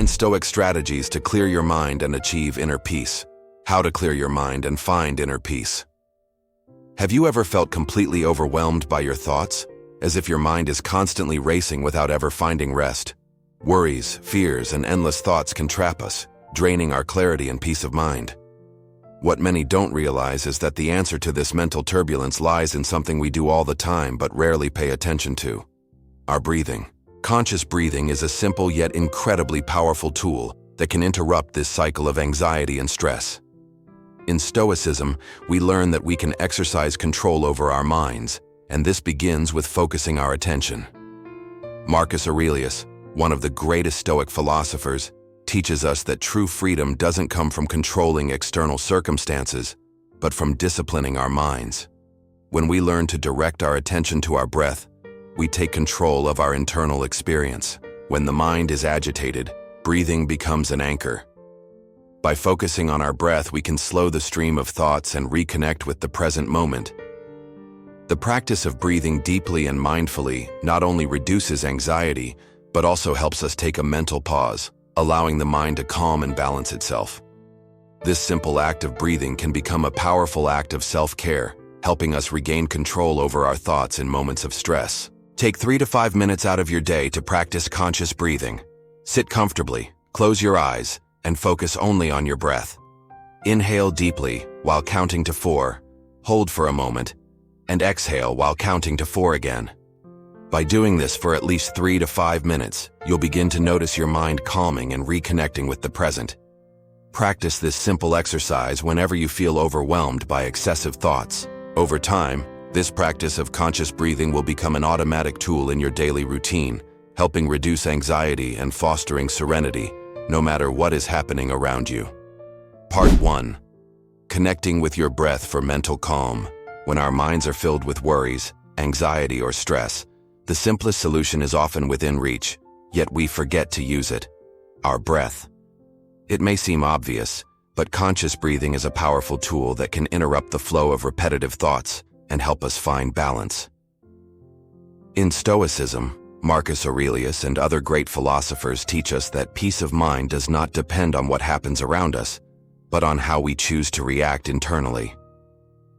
9 Stoic strategies to clear your mind and achieve inner peace. How to clear your mind and find inner peace. Have you ever felt completely overwhelmed by your thoughts, as if your mind is constantly racing without ever finding rest? Worries, fears, and endless thoughts can trap us, draining our clarity and peace of mind. What many don't realize is that the answer to this mental turbulence lies in something we do all the time but rarely pay attention to: our breathing. Conscious breathing is a simple yet incredibly powerful tool that can interrupt this cycle of anxiety and stress. In Stoicism, we learn that we can exercise control over our minds, and this begins with focusing our attention. Marcus Aurelius, one of the greatest Stoic philosophers, teaches us that true freedom doesn't come from controlling external circumstances, but from disciplining our minds. When we learn to direct our attention to our breath, we take control of our internal experience. When the mind is agitated, breathing becomes an anchor. By focusing on our breath, we can slow the stream of thoughts and reconnect with the present moment. The practice of breathing deeply and mindfully not only reduces anxiety, but also helps us take a mental pause, allowing the mind to calm and balance itself. This simple act of breathing can become a powerful act of self-care, helping us regain control over our thoughts in moments of stress. Take 3 to 5 minutes out of your day to practice conscious breathing. Sit comfortably, close your eyes, and focus only on your breath. Inhale deeply while counting to 4, hold for a moment, and exhale while counting to 4 again. By doing this for at least 3 to 5 minutes, you'll begin to notice your mind calming and reconnecting with the present. Practice this simple exercise whenever you feel overwhelmed by excessive thoughts. Over time, this practice of conscious breathing will become an automatic tool in your daily routine, helping reduce anxiety and fostering serenity, no matter what is happening around you. Part 1. Connecting with your breath for mental calm. When our minds are filled with worries, anxiety, or stress, the simplest solution is often within reach, yet we forget to use it: our breath. It may seem obvious, but conscious breathing is a powerful tool that can interrupt the flow of repetitive thoughts and help us find balance. In Stoicism, Marcus Aurelius and other great philosophers teach us that peace of mind does not depend on what happens around us, but on how we choose to react internally.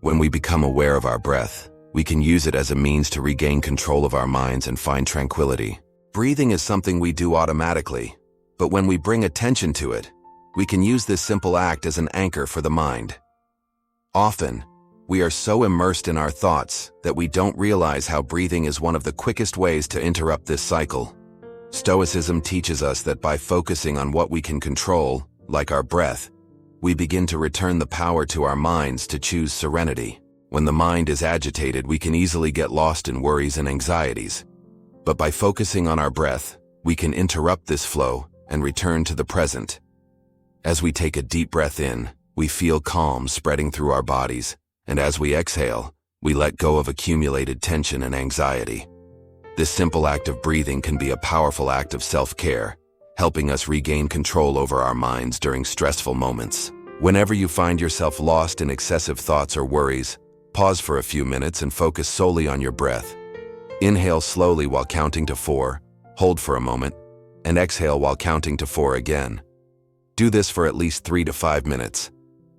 When we become aware of our breath, we can use it as a means to regain control of our minds and find tranquility. Breathing is something we do automatically, but when we bring attention to it, we can use this simple act as an anchor for the mind. Often, we are so immersed in our thoughts that we don't realize how breathing is one of the quickest ways to interrupt this cycle. Stoicism teaches us that by focusing on what we can control, like our breath, we begin to return the power to our minds to choose serenity. When the mind is agitated, we can easily get lost in worries and anxieties. But by focusing on our breath, we can interrupt this flow and return to the present. As we take a deep breath in, we feel calm spreading through our bodies, and as we exhale, we let go of accumulated tension and anxiety. This simple act of breathing can be a powerful act of self-care, helping us regain control over our minds during stressful moments. Whenever you find yourself lost in excessive thoughts or worries, pause for a few minutes and focus solely on your breath. Inhale slowly while counting to 4, hold for a moment, and exhale while counting to 4 again. Do this for at least 3 to 5 minutes.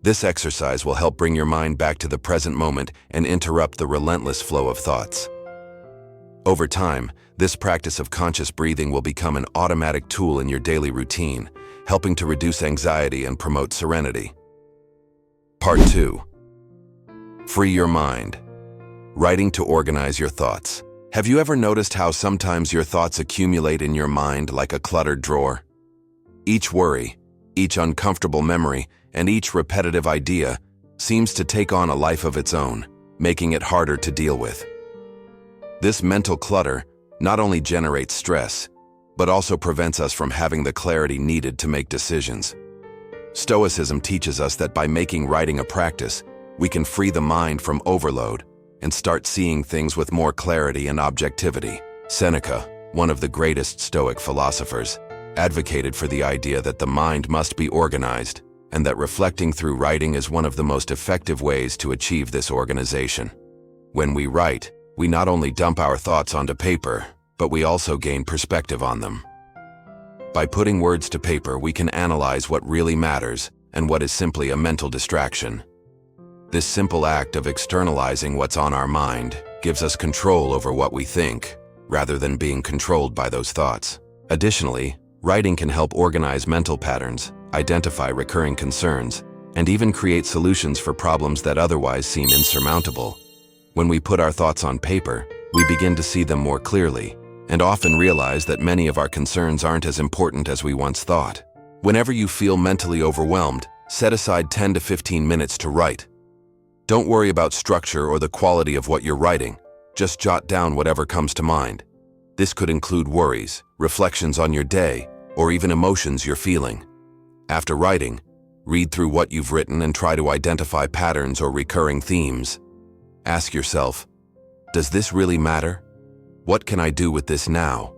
This exercise will help bring your mind back to the present moment and interrupt the relentless flow of thoughts. Over time, this practice of conscious breathing will become an automatic tool in your daily routine, helping to reduce anxiety and promote serenity. Part 2. Free your mind. Writing to organize your thoughts. Have you ever noticed how sometimes your thoughts accumulate in your mind like a cluttered drawer? Each worry, each uncomfortable memory, and each repetitive idea seems to take on a life of its own, making it harder to deal with. This mental clutter not only generates stress, but also prevents us from having the clarity needed to make decisions. Stoicism teaches us that by making writing a practice, we can free the mind from overload and start seeing things with more clarity and objectivity. Seneca, one of the greatest Stoic philosophers, advocated for the idea that the mind must be organized, and that reflecting through writing is one of the most effective ways to achieve this organization. When we write, we not only dump our thoughts onto paper, but we also gain perspective on them. By putting words to paper, we can analyze what really matters and what is simply a mental distraction. This simple act of externalizing what's on our mind gives us control over what we think, rather than being controlled by those thoughts. Additionally, writing can help organize mental patterns, identify recurring concerns, and even create solutions for problems that otherwise seem insurmountable. When we put our thoughts on paper, we begin to see them more clearly, and often realize that many of our concerns aren't as important as we once thought. Whenever you feel mentally overwhelmed, set aside 10 to 15 minutes to write. Don't worry about structure or the quality of what you're writing. Just jot down whatever comes to mind. This could include worries, reflections on your day, or even emotions you're feeling. After writing, read through what you've written and try to identify patterns or recurring themes. Ask yourself, does this really matter? What can I do with this now?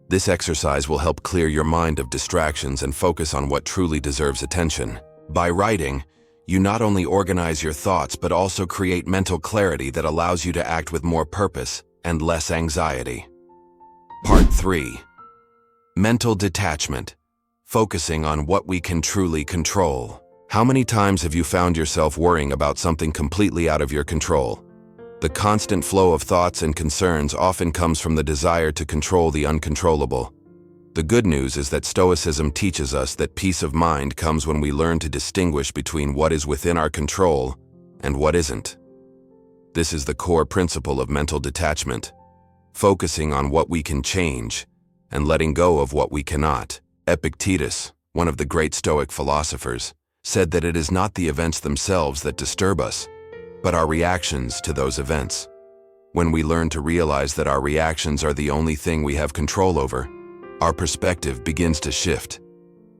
This exercise will help clear your mind of distractions and focus on what truly deserves attention. By writing, you not only organize your thoughts but also create mental clarity that allows you to act with more purpose and less anxiety. Part 3. Mental detachment. Focusing on what we can truly control. How many times have you found yourself worrying about something completely out of your control? The constant flow of thoughts and concerns often comes from the desire to control the uncontrollable. The good news is that Stoicism teaches us that peace of mind comes when we learn to distinguish between what is within our control and what isn't. This is the core principle of mental detachment, focusing on what we can change and letting go of what we cannot. Epictetus, one of the great Stoic philosophers, said that it is not the events themselves that disturb us, but our reactions to those events. When we learn to realize that our reactions are the only thing we have control over, our perspective begins to shift.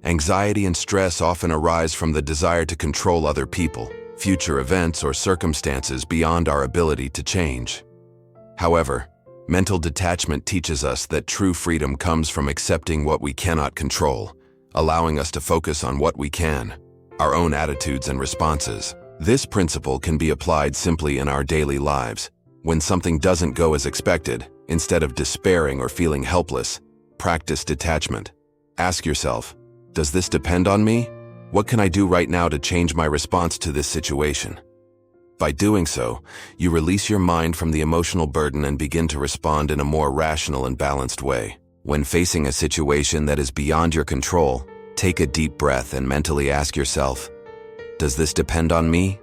Anxiety and stress often arise from the desire to control other people, future events, or circumstances beyond our ability to change. However, mental detachment teaches us that true freedom comes from accepting what we cannot control, allowing us to focus on what we can, our own attitudes and responses. This principle can be applied simply in our daily lives. When something doesn't go as expected, instead of despairing or feeling helpless, practice detachment. Ask yourself, does this depend on me? What can I do right now to change my response to this situation? By doing so, you release your mind from the emotional burden and begin to respond in a more rational and balanced way. When facing a situation that is beyond your control, take a deep breath and mentally ask yourself, does this depend on me?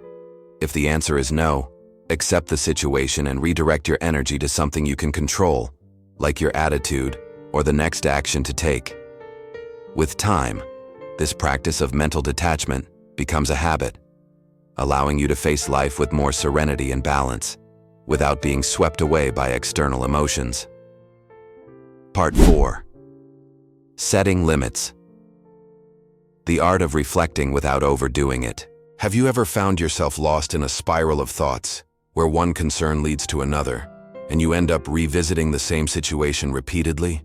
If the answer is no, accept the situation and redirect your energy to something you can control, like your attitude or the next action to take. With time, this practice of mental detachment becomes a habit, allowing you to face life with more serenity and balance, without being swept away by external emotions. Part 4. Setting limits. The art of reflecting without overdoing it. Have you ever found yourself lost in a spiral of thoughts, where one concern leads to another, and you end up revisiting the same situation repeatedly?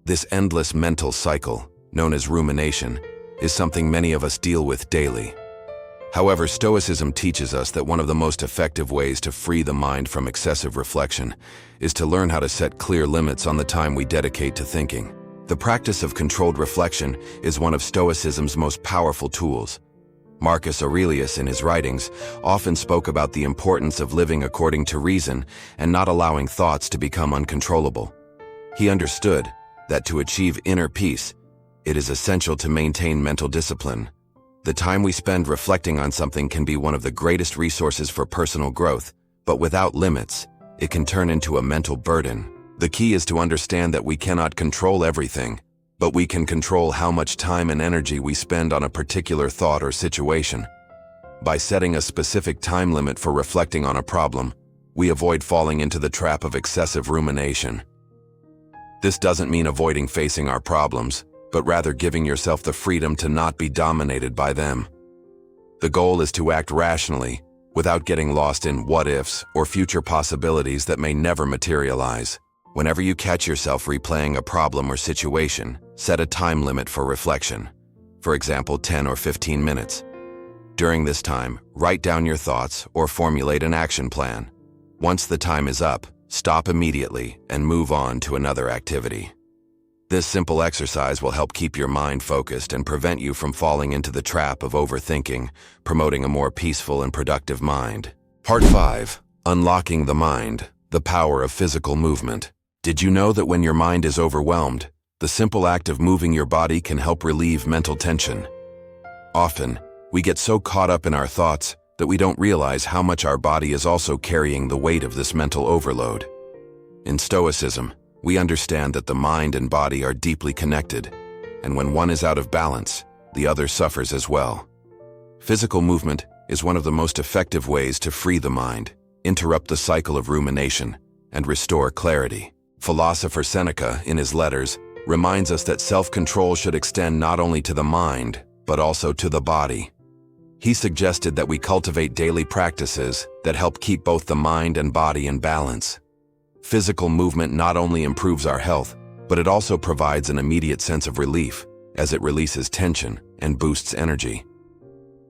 This endless mental cycle, known as rumination, is something many of us deal with daily. However, Stoicism teaches us that one of the most effective ways to free the mind from excessive reflection is to learn how to set clear limits on the time we dedicate to thinking. The practice of controlled reflection is one of Stoicism's most powerful tools. Marcus Aurelius, in his writings, often spoke about the importance of living according to reason and not allowing thoughts to become uncontrollable. He understood that to achieve inner peace, it is essential to maintain mental discipline. The time we spend reflecting on something can be one of the greatest resources for personal growth, but without limits, it can turn into a mental burden. The key is to understand that we cannot control everything, but we can control how much time and energy we spend on a particular thought or situation. By setting a specific time limit for reflecting on a problem, we avoid falling into the trap of excessive rumination. This doesn't mean avoiding facing our problems, but rather giving yourself the freedom to not be dominated by them. The goal is to act rationally, without getting lost in what-ifs or future possibilities that may never materialize. Whenever you catch yourself replaying a problem or situation, set a time limit for reflection. For example, 10 or 15 minutes. During this time, write down your thoughts or formulate an action plan. Once the time is up, stop immediately and move on to another activity. This simple exercise will help keep your mind focused and prevent you from falling into the trap of overthinking, promoting a more peaceful and productive mind. Part 5. Unlocking the mind, the power of physical movement. Did you know that when your mind is overwhelmed, the simple act of moving your body can help relieve mental tension? Often, we get so caught up in our thoughts that we don't realize how much our body is also carrying the weight of this mental overload. In Stoicism, we understand that the mind and body are deeply connected, and when one is out of balance, the other suffers as well. Physical movement is one of the most effective ways to free the mind, interrupt the cycle of rumination, and restore clarity. Philosopher Seneca, in his letters, reminds us that self-control should extend not only to the mind, but also to the body. He suggested that we cultivate daily practices that help keep both the mind and body in balance. Physical movement not only improves our health, but it also provides an immediate sense of relief, as it releases tension and boosts energy.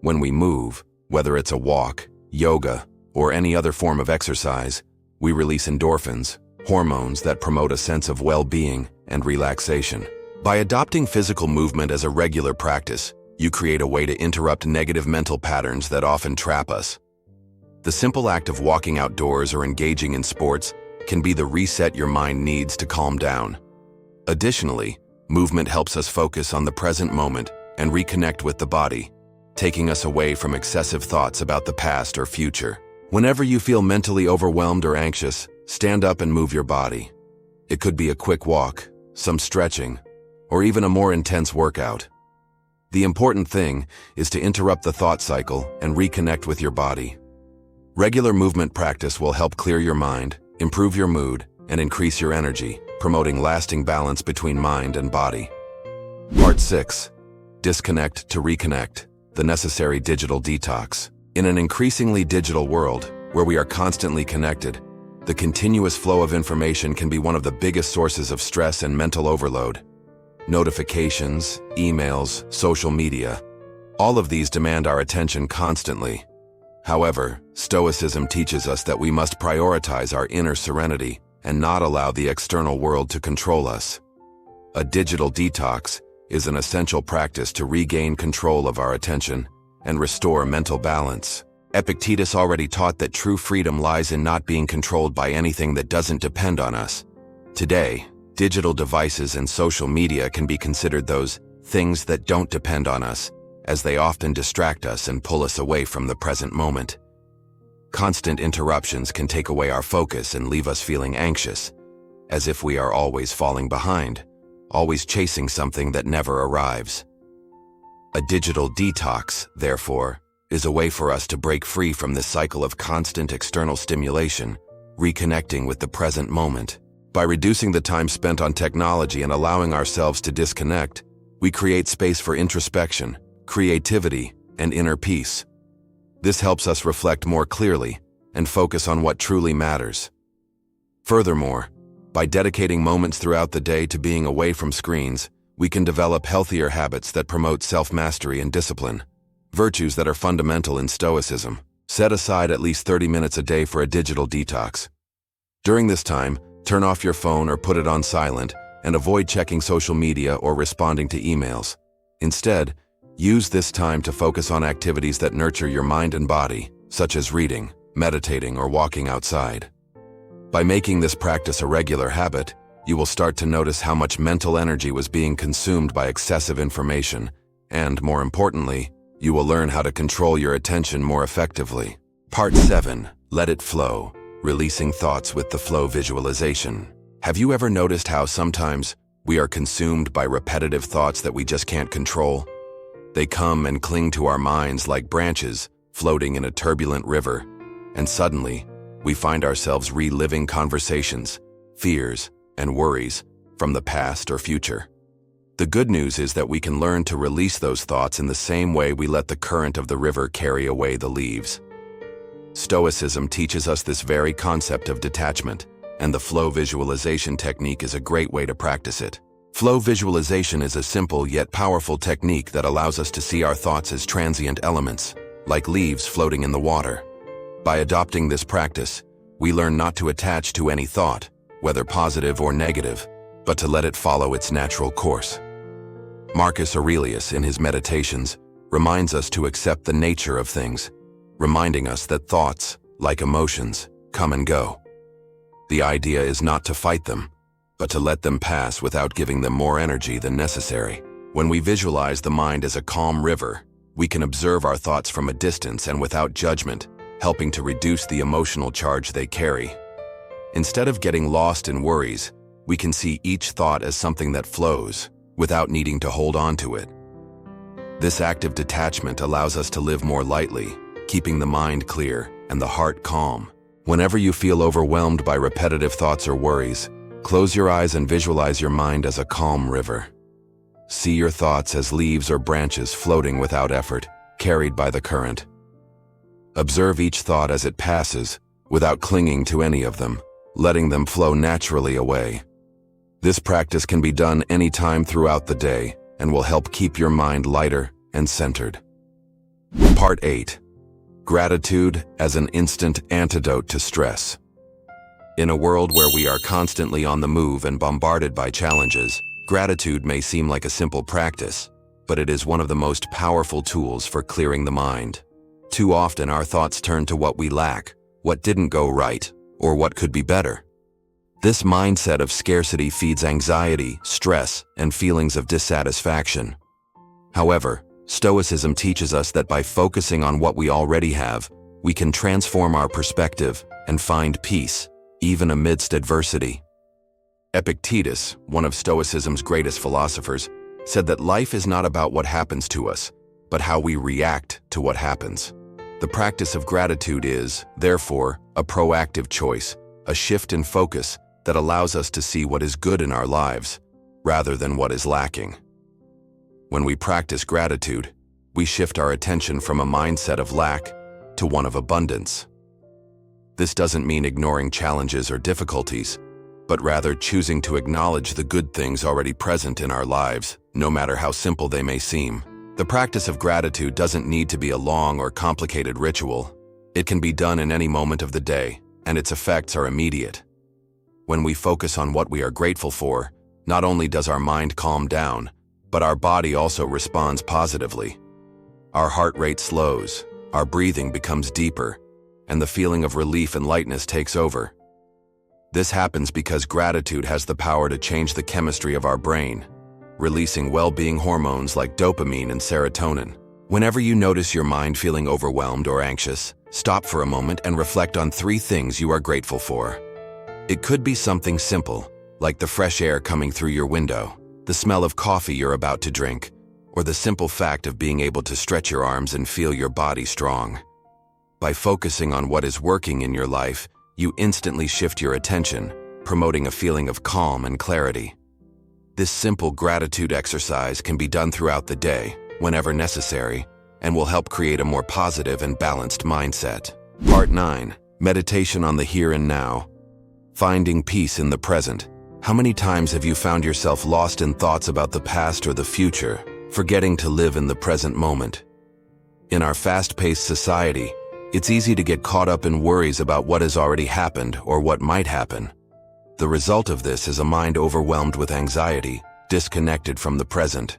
When we move, whether it's a walk, yoga, or any other form of exercise, we release endorphins, hormones that promote a sense of well-being and relaxation. By adopting physical movement as a regular practice, you create a way to interrupt negative mental patterns that often trap us. The simple act of walking outdoors or engaging in sports can be the reset your mind needs to calm down. Additionally, movement helps us focus on the present moment and reconnect with the body, taking us away from excessive thoughts about the past or future. Whenever you feel mentally overwhelmed or anxious, stand up and move your body. It could be a quick walk, some stretching, or even a more intense workout. The important thing is to interrupt the thought cycle and reconnect with your body. Regular movement practice will help clear your mind, improve your mood, and increase your energy, promoting lasting balance between mind and body. Part 6. Disconnect to reconnect, the necessary digital detox. In an increasingly digital world, where we are constantly connected, the continuous flow of information can be one of the biggest sources of stress and mental overload. Notifications, emails, social media, all of these demand our attention constantly. However, Stoicism teaches us that we must prioritize our inner serenity and not allow the external world to control us. A digital detox is an essential practice to regain control of our attention and restore mental balance. Epictetus already taught that true freedom lies in not being controlled by anything that doesn't depend on us. Today, digital devices and social media can be considered those things that don't depend on us, as they often distract us and pull us away from the present moment. Constant interruptions can take away our focus and leave us feeling anxious, as if we are always falling behind, always chasing something that never arrives. A digital detox, therefore, is a way for us to break free from this cycle of constant external stimulation, reconnecting with the present moment. By reducing the time spent on technology and allowing ourselves to disconnect, we create space for introspection, creativity, and inner peace. This helps us reflect more clearly and focus on what truly matters. Furthermore, by dedicating moments throughout the day to being away from screens, we can develop healthier habits that promote self-mastery and discipline, virtues that are fundamental in Stoicism. Set aside at least 30 minutes a day for a digital detox. During this time, turn off your phone or put it on silent and avoid checking social media or responding to emails. Instead, use this time to focus on activities that nurture your mind and body, such as reading, meditating, or walking outside. By making this practice a regular habit, you will start to notice how much mental energy was being consumed by excessive information, and, more importantly, you will learn how to control your attention more effectively. Part 7. Let it flow. Releasing thoughts with the flow visualization. Have you ever noticed how sometimes we are consumed by repetitive thoughts that we just can't control? They come and cling to our minds like branches floating in a turbulent river, and suddenly, we find ourselves reliving conversations, fears, and worries from the past or future. The good news is that we can learn to release those thoughts in the same way we let the current of the river carry away the leaves. Stoicism teaches us this very concept of detachment, and the flow visualization technique is a great way to practice it. Flow visualization is a simple yet powerful technique that allows us to see our thoughts as transient elements, like leaves floating in the water. By adopting this practice, we learn not to attach to any thought, whether positive or negative, but to let it follow its natural course. Marcus Aurelius, in his Meditations, reminds us to accept the nature of things, reminding us that thoughts, like emotions, come and go. The idea is not to fight them, but to let them pass without giving them more energy than necessary. When we visualize the mind as a calm river, we can observe our thoughts from a distance and without judgment, helping to reduce the emotional charge they carry. Instead of getting lost in worries, we can see each thought as something that flows, without needing to hold on to it. This act of detachment allows us to live more lightly, keeping the mind clear and the heart calm. Whenever you feel overwhelmed by repetitive thoughts or worries, close your eyes and visualize your mind as a calm river. See your thoughts as leaves or branches floating without effort, carried by the current. Observe each thought as it passes, without clinging to any of them, letting them flow naturally away. This practice can be done anytime throughout the day and will help keep your mind lighter and centered. Part 8. Gratitude as an instant antidote to stress. In a world where we are constantly on the move and bombarded by challenges, gratitude may seem like a simple practice, but it is one of the most powerful tools for clearing the mind. Too often our thoughts turn to what we lack, what didn't go right, or what could be better. This mindset of scarcity feeds anxiety, stress, and feelings of dissatisfaction. However, Stoicism teaches us that by focusing on what we already have, we can transform our perspective and find peace, even amidst adversity. Epictetus, one of Stoicism's greatest philosophers, said that life is not about what happens to us, but how we react to what happens. The practice of gratitude is, therefore, a proactive choice, a shift in focus that allows us to see what is good in our lives, rather than what is lacking. When we practice gratitude, we shift our attention from a mindset of lack to one of abundance. This doesn't mean ignoring challenges or difficulties, but rather choosing to acknowledge the good things already present in our lives, no matter how simple they may seem. The practice of gratitude doesn't need to be a long or complicated ritual. It can be done in any moment of the day, and its effects are immediate. When we focus on what we are grateful for, not only does our mind calm down, but our body also responds positively. Our heart rate slows, our breathing becomes deeper, and the feeling of relief and lightness takes over. This happens because gratitude has the power to change the chemistry of our brain, releasing well-being hormones like dopamine and serotonin. Whenever you notice your mind feeling overwhelmed or anxious, stop for a moment and reflect on 3 things you are grateful for. It could be something simple, like the fresh air coming through your window, the smell of coffee you're about to drink, or the simple fact of being able to stretch your arms and feel your body strong. By focusing on what is working in your life, you instantly shift your attention, promoting a feeling of calm and clarity. This simple gratitude exercise can be done throughout the day, whenever necessary, and will help create a more positive and balanced mindset. Part 9. Meditation on the here and now. Finding peace in the present. How many times have you found yourself lost in thoughts about the past or the future, forgetting to live in the present moment? In our fast-paced society, it's easy to get caught up in worries about what has already happened or what might happen. The result of this is a mind overwhelmed with anxiety, disconnected from the present.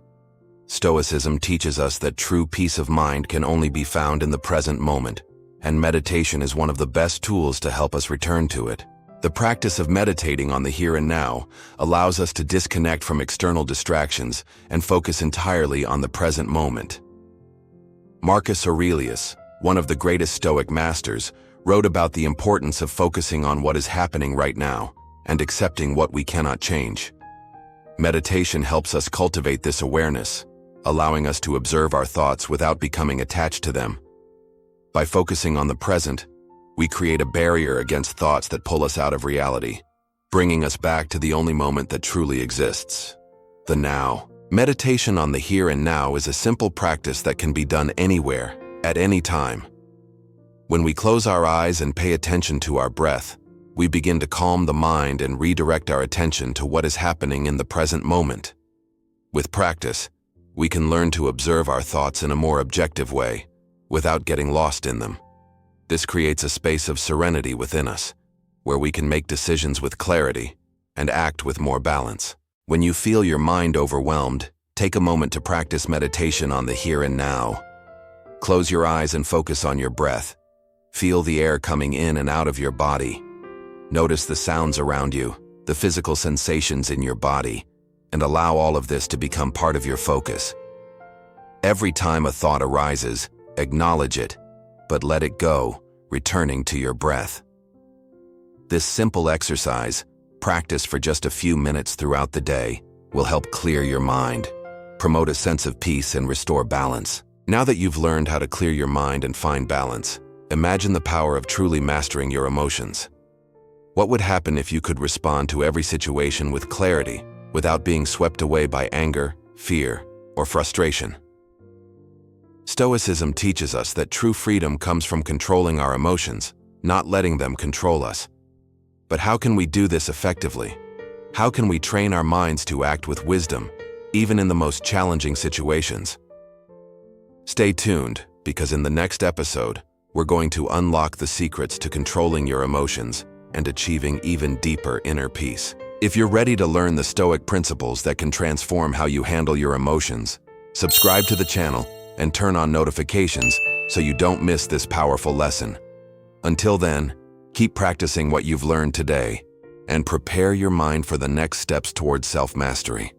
Stoicism teaches us that true peace of mind can only be found in the present moment, and meditation is one of the best tools to help us return to it. The practice of meditating on the here and now allows us to disconnect from external distractions and focus entirely on the present moment. Marcus Aurelius, one of the greatest Stoic masters, wrote about the importance of focusing on what is happening right now and accepting what we cannot change. Meditation helps us cultivate this awareness, allowing us to observe our thoughts without becoming attached to them. By focusing on the present, we create a barrier against thoughts that pull us out of reality, bringing us back to the only moment that truly exists, the now. Meditation on the here and now is a simple practice that can be done anywhere, at any time. When we close our eyes and pay attention to our breath, we begin to calm the mind and redirect our attention to what is happening in the present moment. With practice, we can learn to observe our thoughts in a more objective way, without getting lost in them. This creates a space of serenity within us, where we can make decisions with clarity, and act with more balance. When you feel your mind overwhelmed, take a moment to practice meditation on the here and now. Close your eyes and focus on your breath. Feel the air coming in and out of your body. Notice the sounds around you, the physical sensations in your body, and allow all of this to become part of your focus. Every time a thought arises, acknowledge it, but let it go, returning to your breath. This simple exercise, practiced for just a few minutes throughout the day, will help clear your mind, promote a sense of peace, and restore balance. Now that you've learned how to clear your mind and find balance, imagine the power of truly mastering your emotions. What would happen if you could respond to every situation with clarity, without being swept away by anger, fear, or frustration? Stoicism teaches us that true freedom comes from controlling our emotions, not letting them control us. But how can we do this effectively? How can we train our minds to act with wisdom, even in the most challenging situations? Stay tuned, because in the next episode, we're going to unlock the secrets to controlling your emotions and achieving even deeper inner peace. If you're ready to learn the Stoic principles that can transform how you handle your emotions, subscribe to the channel and turn on notifications so you don't miss this powerful lesson. Until then, keep practicing what you've learned today and prepare your mind for the next steps towards self-mastery.